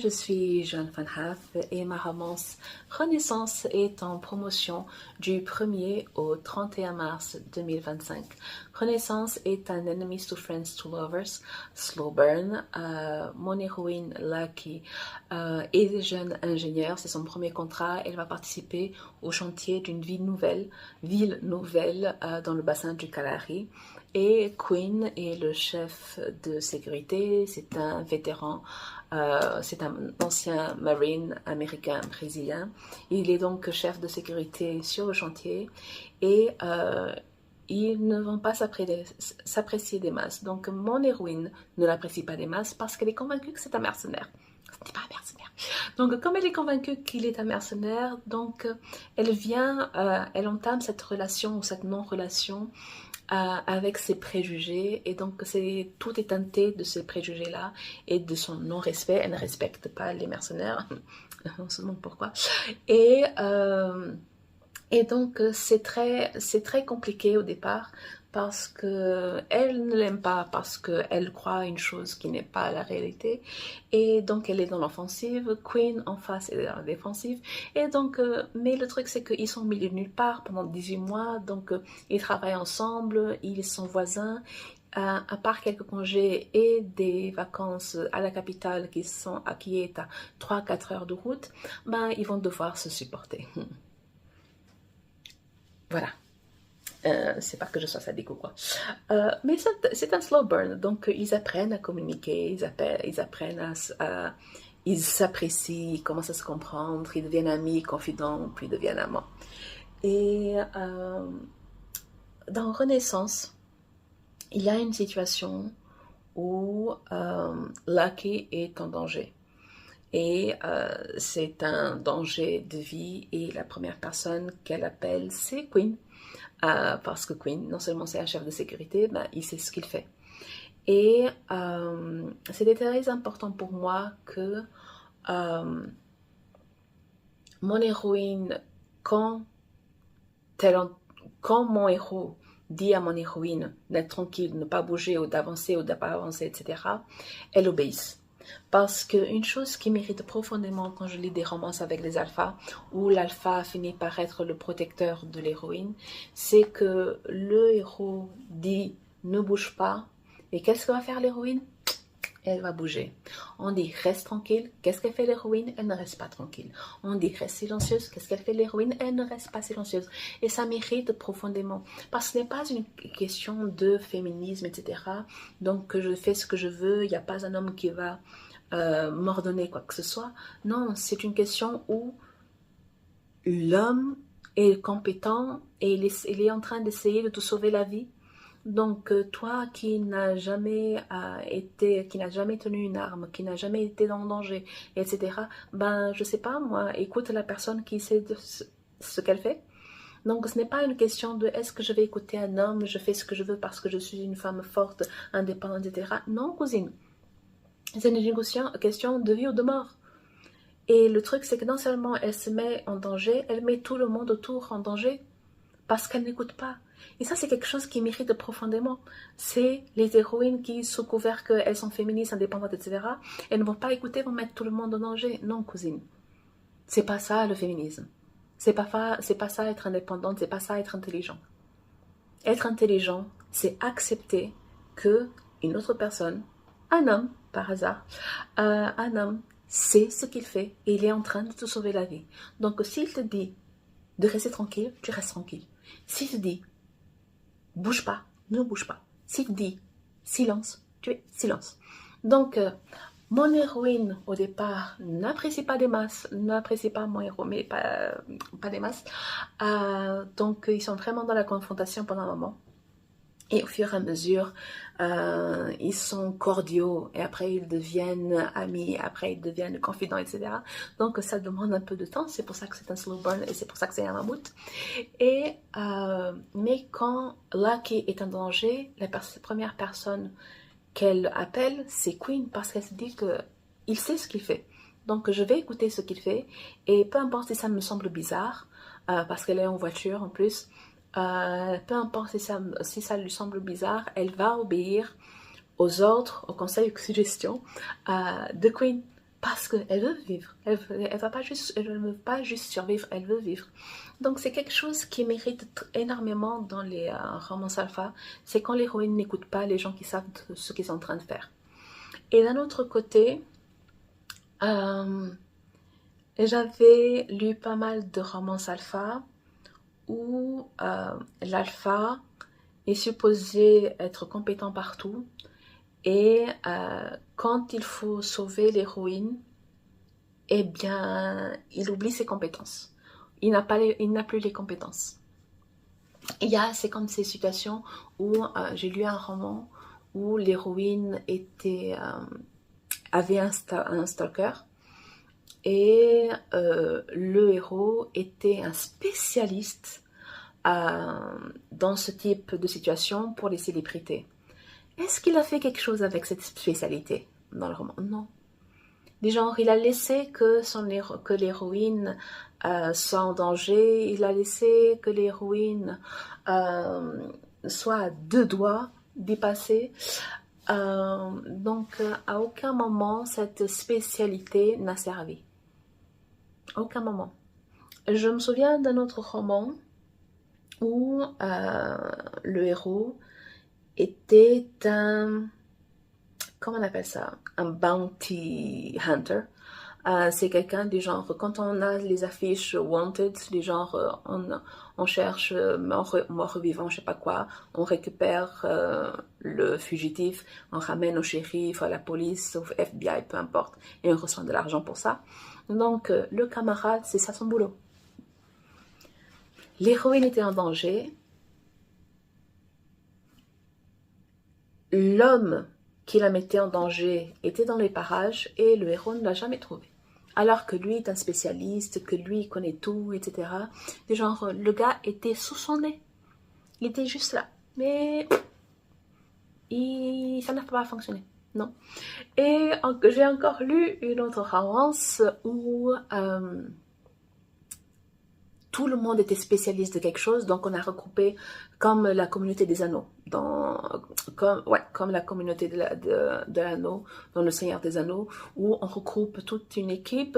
je suis Joan Van Haff et ma romance Renaissance est en promotion du 1er au 31 mars 2025. Renaissance est un Enemies to Friends to Lovers, slow burn. Mon héroïne Lucky est jeune ingénieure, c'est son premier contrat. Elle va participer au chantier d'une ville nouvelle dans le bassin du Kalahari. Et Quinn est le chef de sécurité, c'est un vétéran, c'est un ancien marine américain-brésilien. Il est donc chef de sécurité sur le chantier et ils ne vont pas s'apprécier des masses. Donc mon héroïne ne l'apprécie pas des masses parce qu'elle est convaincue que c'est un mercenaire. Ce n'est pas un mercenaire. Donc comme elle est convaincue qu'il est un mercenaire, donc elle entame cette relation ou cette non-relation avec ses préjugés, et donc tout est teinté de ces préjugés-là et de son non-respect. Elle ne respecte pas les mercenaires, on se demande pourquoi. Et donc c'est très compliqué au départ parce qu'elle ne l'aime pas, parce qu'elle croit une chose qui n'est pas la réalité, et donc elle est dans l'offensive. Quinn en face est dans la défensive, et donc mais le truc c'est qu'ils sont au milieu de nulle part pendant 18 mois, donc ils travaillent ensemble, ils sont voisins. À part quelques congés et des vacances à la capitale qui est à 3-4 heures de route, ben ils vont devoir se supporter. Voilà. C'est pas que je sois sadique ou quoi. Mais c'est un slow burn, donc ils apprennent à communiquer, ils s'apprécient, ils commencent à se comprendre, ils deviennent amis, confidents, puis ils deviennent amants. Et dans Renaissance, il y a une situation où Lucky est en danger. Et c'est un danger de vie, et la première personne qu'elle appelle, c'est Quinn. Parce que Quinn, non seulement c'est un chef de sécurité, ben, il sait ce qu'il fait. Et c'était très important pour moi que mon héroïne, quand mon héros dit à mon héroïne d'être tranquille, de ne pas bouger ou d'avancer ou de ne pas avancer, etc., elle obéisse. Parce qu'une chose qui m'irrite profondément quand je lis des romances avec les alphas, où l'alpha finit par être le protecteur de l'héroïne, c'est que le héros dit « ne bouge pas », et qu'est-ce que va faire l'héroïne? Elle va bouger. On dit reste tranquille, qu'est-ce qu'elle fait l'héroïne? Elle ne reste pas tranquille. On dit reste silencieuse, qu'est-ce qu'elle fait l'héroïne? Elle ne reste pas silencieuse. Et ça m'irrite profondément, parce que ce n'est pas une question de féminisme, etc. Donc je fais ce que je veux, il n'y a pas un homme qui va m'ordonner quoi que ce soit. Non, c'est une question où l'homme est compétent et il est en train d'essayer de te sauver la vie. Donc toi qui n'as jamais tenu une arme, qui n'a jamais été dans le danger, etc., ben je sais pas moi, écoute la personne qui sait ce qu'elle fait. Donc ce n'est pas une question de est-ce que je vais écouter un homme, je fais ce que je veux parce que je suis une femme forte, indépendante, etc. Non, cousine, c'est une question de vie ou de mort. Et le truc c'est que non seulement elle se met en danger, elle met tout le monde autour en danger parce qu'elle n'écoute pas. Et ça, c'est quelque chose qui m'irrite profondément. C'est les héroïnes qui, sous couvert qu'elles sont féministes, indépendantes, etc., elles ne vont pas écouter, vont mettre tout le monde en danger. Non, cousine. C'est pas ça le féminisme. C'est pas ça être indépendante, c'est pas ça être intelligent. Être intelligent, c'est accepter que une autre personne, un homme, par hasard, un homme sait ce qu'il fait et il est en train de te sauver la vie. Donc, s'il te dit de rester tranquille, tu restes tranquille. S'il te dit bouge pas, ne bouge pas. S'il te dit silence, tu es silence. Donc, mon héroïne, au départ, n'apprécie pas des masses, n'apprécie pas mon héros, mais pas des masses. Donc, ils sont vraiment dans la confrontation pendant un moment. Et au fur et à mesure, ils sont cordiaux, et après ils deviennent amis, après ils deviennent confidents, etc. Donc ça demande un peu de temps, c'est pour ça que c'est un slow burn, et c'est pour ça que c'est un mammouth. Mais quand Lucky est en danger, la première personne qu'elle appelle, c'est Quinn, parce qu'elle se dit qu'il sait ce qu'il fait. Donc je vais écouter ce qu'il fait, et peu importe si ça me semble bizarre, parce qu'elle est en voiture en plus, peu importe si ça lui semble bizarre, elle va obéir aux ordres, aux conseils, aux suggestions de Quinn. parce qu'elle veut vivre. Elle ne veut pas juste survivre, elle veut vivre. Donc c'est quelque chose qui mérite énormément dans les romances alpha, c'est quand l'héroïne n'écoute pas les gens qui savent ce qu'ils sont en train de faire. Et d'un autre côté, j'avais lu pas mal de romances alpha où l'alpha est supposé être compétent partout et quand il faut sauver l'héroïne, eh bien, il oublie ses compétences. Il n'a plus les compétences. C'est comme ces situations où j'ai lu un roman où l'héroïne avait un stalker et le héros était un spécialiste dans ce type de situation pour les célébrités. Est-ce qu'il a fait quelque chose avec cette spécialité dans le roman? Non. Du genre, il a laissé que l'héroïne soit en danger, il a laissé que l'héroïne soit à 2 doigts d'y passer. Donc, à aucun moment, cette spécialité n'a servi. À aucun moment. Je me souviens d'un autre roman où le héros était comment on appelle ça? Un bounty hunter. C'est quelqu'un du genre, quand on a les affiches wanted, du genre on cherche mort vivant, je sais pas quoi, on récupère le fugitif, on ramène au shérif, à la police, au FBI, peu importe, et on reçoit de l'argent pour ça. Donc le camarade, c'est ça son boulot. L'héroïne était en danger. L'homme qui la mettait en danger était dans les parages et le héros ne l'a jamais trouvé. Alors que lui est un spécialiste, que lui connaît tout, etc. Du genre, le gars était sous son nez. Il était juste là. Mais ça n'a pas fonctionné. Non. Et j'ai encore lu une autre romance où tout le monde était spécialiste de quelque chose, donc on a regroupé comme la communauté des anneaux, comme la communauté de l'anneau, dans le Seigneur des Anneaux, où on regroupe toute une équipe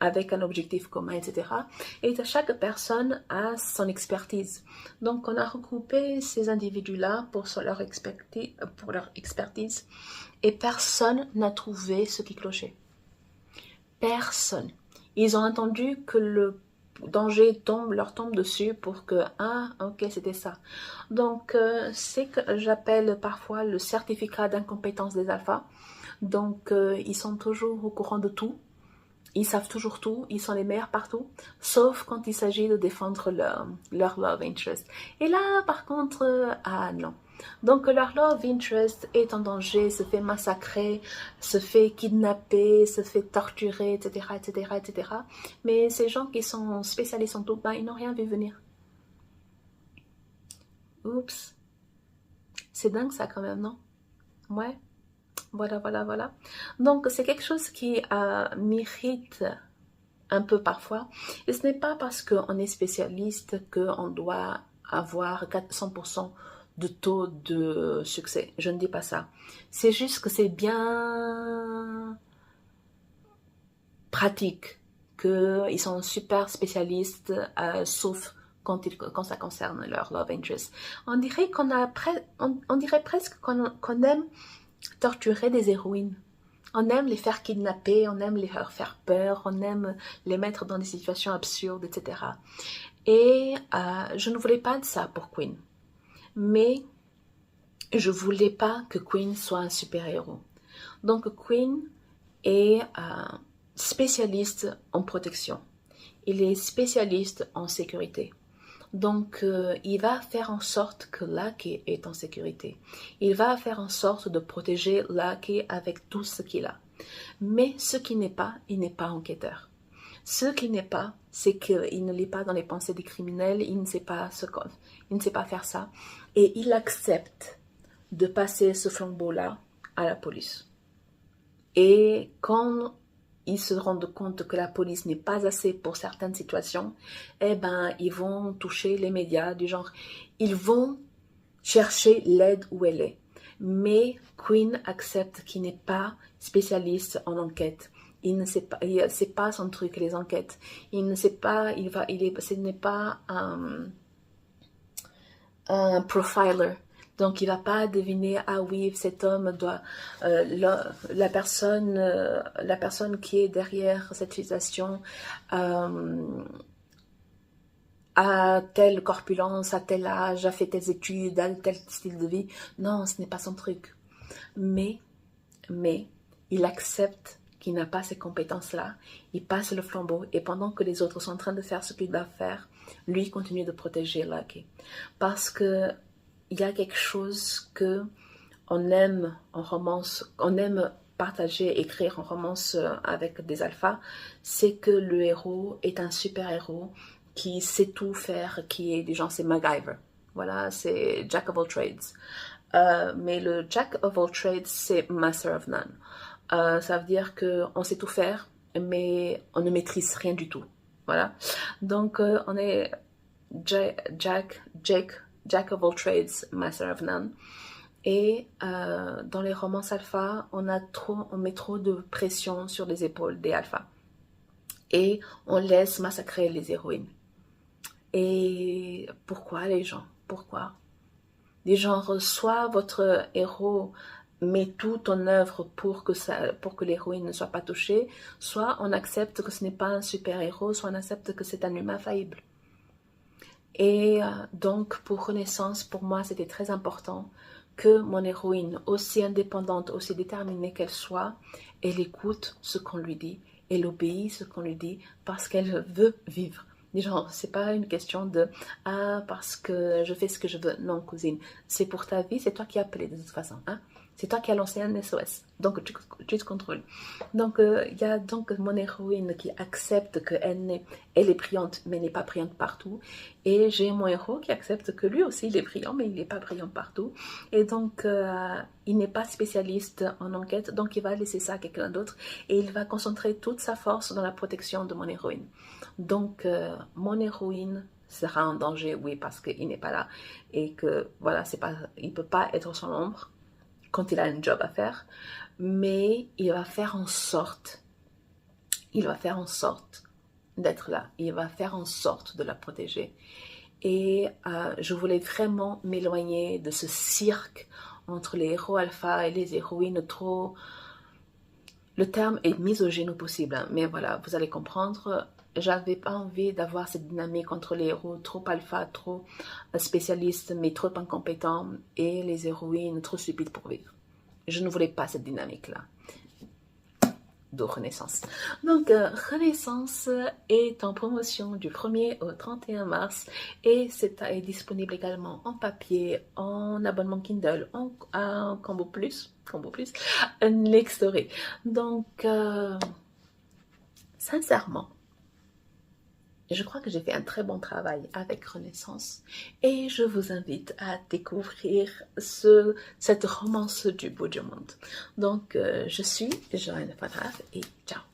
avec un objectif commun, etc. Et chaque personne a son expertise. Donc on a regroupé ces individus-là pour leur expertise, et personne n'a trouvé ce qui clochait. Personne. Ils ont attendu que le danger leur tombe dessus pour que ok, c'était ça. Donc c'est que j'appelle parfois le certificat d'incompétence des alphas. Donc ils sont toujours au courant de tout, ils savent toujours tout, ils sont les meilleurs partout, sauf quand il s'agit de défendre leur love interest. Et là par contre non. Donc leur love interest est en danger, se fait massacrer, se fait kidnapper, se fait torturer, etc., etc., etc. Mais ces gens qui sont spécialistes en tout, ils n'ont rien vu venir. Oups. C'est dingue ça quand même, non? Ouais. Voilà. Donc c'est quelque chose qui m'irrite un peu parfois. Et ce n'est pas parce qu'on est spécialiste qu'on doit avoir 100% de taux de succès. Je ne dis pas ça. C'est juste que c'est bien pratique qu'ils sont super spécialistes, sauf quand ça concerne leur love interest. On dirait on dirait presque qu'on aime torturer des héroïnes. On aime les faire kidnapper, on aime les faire peur, on aime les mettre dans des situations absurdes, etc. Et je ne voulais pas de ça pour Queen. Mais je voulais pas que Queen soit un super-héros. Donc Queen est spécialiste en protection. Il est spécialiste en sécurité. Donc, il va faire en sorte que Lucky est en sécurité. Il va faire en sorte de protéger Lucky avec tout ce qu'il a. Mais ce qui n'est pas, il n'est pas enquêteur. Ce qui n'est pas, c'est qu'il ne lit pas dans les pensées des criminels, il ne sait pas faire ça. Et il accepte de passer ce flambeau-là à la police. Et quand ils se rendent compte que la police n'est pas assez pour certaines situations, ils vont toucher les médias du genre, ils vont chercher l'aide où elle est. Mais Quinn accepte qu'il n'est pas spécialiste en enquête. Il ne sait pas, c'est pas son truc, les enquêtes. Il ne sait pas, ce n'est pas un profiler. Donc, il va pas deviner, ah oui, cet homme doit, la personne qui est derrière cette situation a telle corpulence, a tel âge, a fait telles études, a tel style de vie. Non, ce n'est pas son truc. Mais, il accepte qu'il n'a pas ces compétences-là. Il passe le flambeau et pendant que les autres sont en train de faire ce qu'il doit faire, lui continue de protéger Lucky. Parce que il y a quelque chose que on aime en romance, on aime partager, écrire en romance avec des alphas, c'est que le héros est un super-héros qui sait tout faire, qui est des gens, c'est MacGyver. Voilà, c'est Jack of all trades. Mais le Jack of all trades, c'est Master of none. Ça veut dire qu'on sait tout faire, mais on ne maîtrise rien du tout. Voilà. Donc, on est Jack of all trades, Master of none. Et dans les romances alpha, on met trop de pression sur les épaules des alphas. Et on laisse massacrer les héroïnes. Et pourquoi les gens? Pourquoi? Les gens reçoivent votre héros met tout en œuvre pour que l'héroïne ne soit pas touchée, soit on accepte que ce n'est pas un super-héros, soit on accepte que c'est un humain faillible. Et donc, pour Renaissance, pour moi, c'était très important que mon héroïne, aussi indépendante, aussi déterminée qu'elle soit, elle écoute ce qu'on lui dit, elle obéit ce qu'on lui dit, parce qu'elle veut vivre. Genre, c'est pas une question de « Ah, parce que je fais ce que je veux ». Non, cousine, c'est pour ta vie, c'est toi qui as appelé de toute façon, hein. C'est toi qui as lancé un SOS, donc tu te contrôles. Donc, il y a donc mon héroïne qui accepte qu'elle est brillante, mais n'est pas brillante partout. Et j'ai mon héros qui accepte que lui aussi, il est brillant, mais il n'est pas brillant partout. Et donc, il n'est pas spécialiste en enquête, donc il va laisser ça à quelqu'un d'autre. Et il va concentrer toute sa force dans la protection de mon héroïne. Donc, mon héroïne sera en danger, oui, parce qu'il n'est pas là. Et que, voilà, il ne peut pas être son ombre quand il a un job à faire, mais il va faire en sorte d'être là, il va faire en sorte de la protéger. Et je voulais vraiment m'éloigner de ce cirque entre les héros alpha et les héroïnes trop... Le terme est misogyne au possible, hein, mais voilà, vous allez comprendre. J'avais pas envie d'avoir cette dynamique entre les héros trop alpha, trop spécialistes, mais trop incompétents, et les héroïnes trop stupides pour vivre. Je ne voulais pas cette dynamique-là. De Renaissance. Donc, Renaissance est en promotion du 1er au 31 mars et est disponible également en papier, en abonnement Kindle, en combo plus, un Lextory. Donc, sincèrement, je crois que j'ai fait un très bon travail avec Renaissance et je vous invite à découvrir cette romance du bout du monde. Donc, je suis Joanne Van Raaf et ciao!